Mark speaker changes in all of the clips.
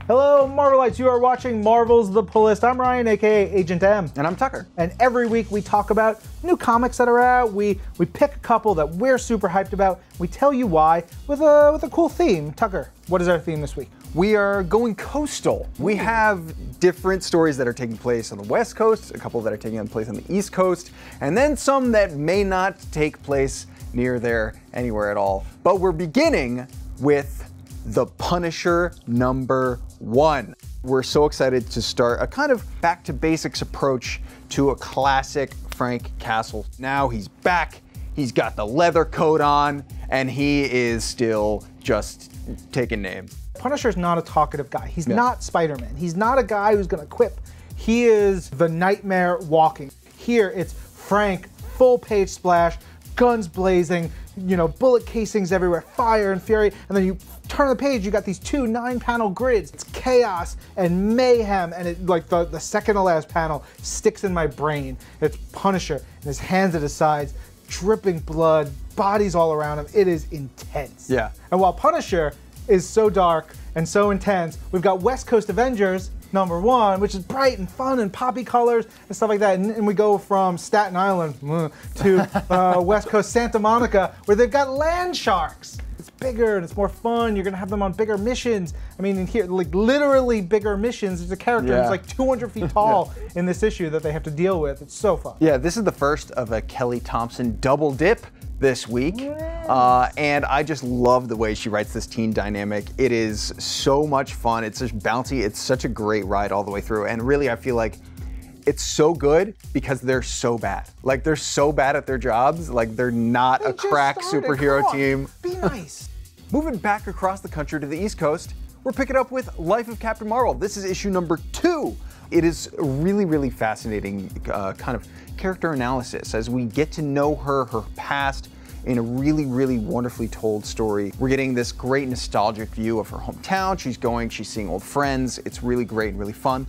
Speaker 1: Hello, Marvelites. You are watching Marvel's The Pull List. I'm Ryan, a.k.a. Agent M.
Speaker 2: And I'm Tucker.
Speaker 1: And every week we talk about new comics that are out. We pick a couple that we're super hyped about. We tell you why with a cool theme. Tucker, what is our theme this week?
Speaker 2: We are going coastal. We have different stories that are taking place on the West Coast, a couple that are taking place on the East Coast, and then some that may not take place near there anywhere at all. But we're beginning with The Punisher #1. We're so excited to start a kind of back to basics approach to a classic Frank Castle. Now he's back, he's got the leather coat on, and he is still just taking names.
Speaker 1: Punisher's not a talkative guy. He's not Spider-Man. He's not a guy who's gonna quip. He is the nightmare walking. Here it's Frank, full page splash, guns blazing, you know, bullet casings everywhere, fire and fury, and then you turn the page, you got these two 9-panel grids. It's chaos and mayhem, and it, like the second to last panel sticks in my brain. It's Punisher and his hands at his sides, dripping blood, bodies all around him. It is intense.
Speaker 2: Yeah.
Speaker 1: And while Punisher is so dark and so intense, we've got West Coast Avengers #1, which is bright and fun and poppy colors and stuff like that. And we go from Staten Island to West Coast Santa Monica, where they've got land sharks. It's bigger and it's more fun. You're gonna have them on bigger missions. I mean, in here, like literally bigger missions. There's a character who's like 200 feet tall in this issue that they have to deal with. It's so fun.
Speaker 2: Yeah, this is the first of a Kelly Thompson double dip this week. And I just love the way she writes this teen dynamic. It is so much fun. It's just bouncy. It's such a great ride all the way through. And really, I feel like it's so good because they're so bad. Like, they're so bad at their jobs. Like, they're not a crack superhero team.
Speaker 1: Be nice.
Speaker 2: Moving back across the country to the East Coast, we're picking up with Life of Captain Marvel. This is issue #2. It is a really, really fascinating kind of character analysis as we get to know her past in a really, really wonderfully told story. We're getting this great nostalgic view of her hometown. She's seeing old friends. It's really great and really fun.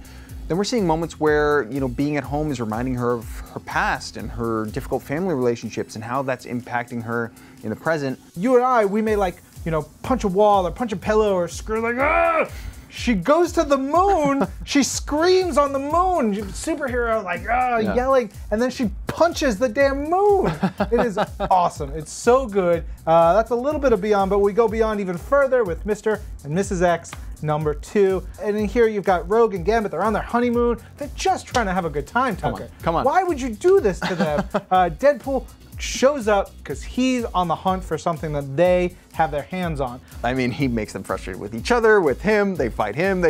Speaker 2: Then we're seeing moments where, you know, being at home is reminding her of her past and her difficult family relationships and how that's impacting her in the present.
Speaker 1: You and I, we may like, you know, punch a wall or punch a pillow or scream like, ah! She goes to the moon, she screams on the moon, superhero like, yelling, and then she punches the damn moon. It is awesome, it's so good. That's a little bit of Beyond, but we go beyond even further with Mr. and Mrs. X #2. And in here you've got Rogue and Gambit, they're on their honeymoon. They're just trying to have a good time, Tucker.
Speaker 2: Come on.
Speaker 1: Why would you do this to them? Deadpool shows up because he's on the hunt for something that they have their hands on.
Speaker 2: I mean, he makes them frustrated with each other, with him, they fight him,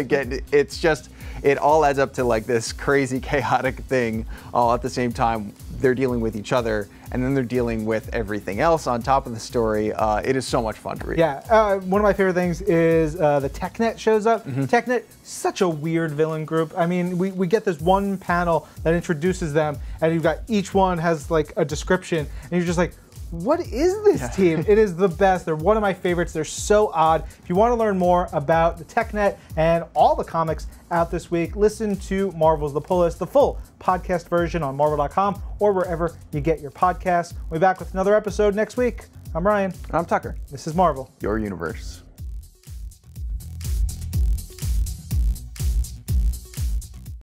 Speaker 2: it's just, it all adds up to like this crazy, chaotic thing all at the same time. They're dealing with each other, and then they're dealing with everything else on top of the story. It is so much fun to read.
Speaker 1: Yeah, one of my favorite things is the TechNet shows up. TechNet, such a weird villain group. I mean, we get this one panel that introduces them, and you've got each one has like a description, and you're just like, what is this team? It is the best. They're one of my favorites. They're so odd. If you want to learn more about the TechNet and all the comics out this week, listen to Marvel's The Pull List, the full podcast version on Marvel.com or wherever you get your podcasts. We'll be back with another episode next week. I'm Ryan.
Speaker 2: I'm Tucker.
Speaker 1: This is Marvel,
Speaker 2: Your universe.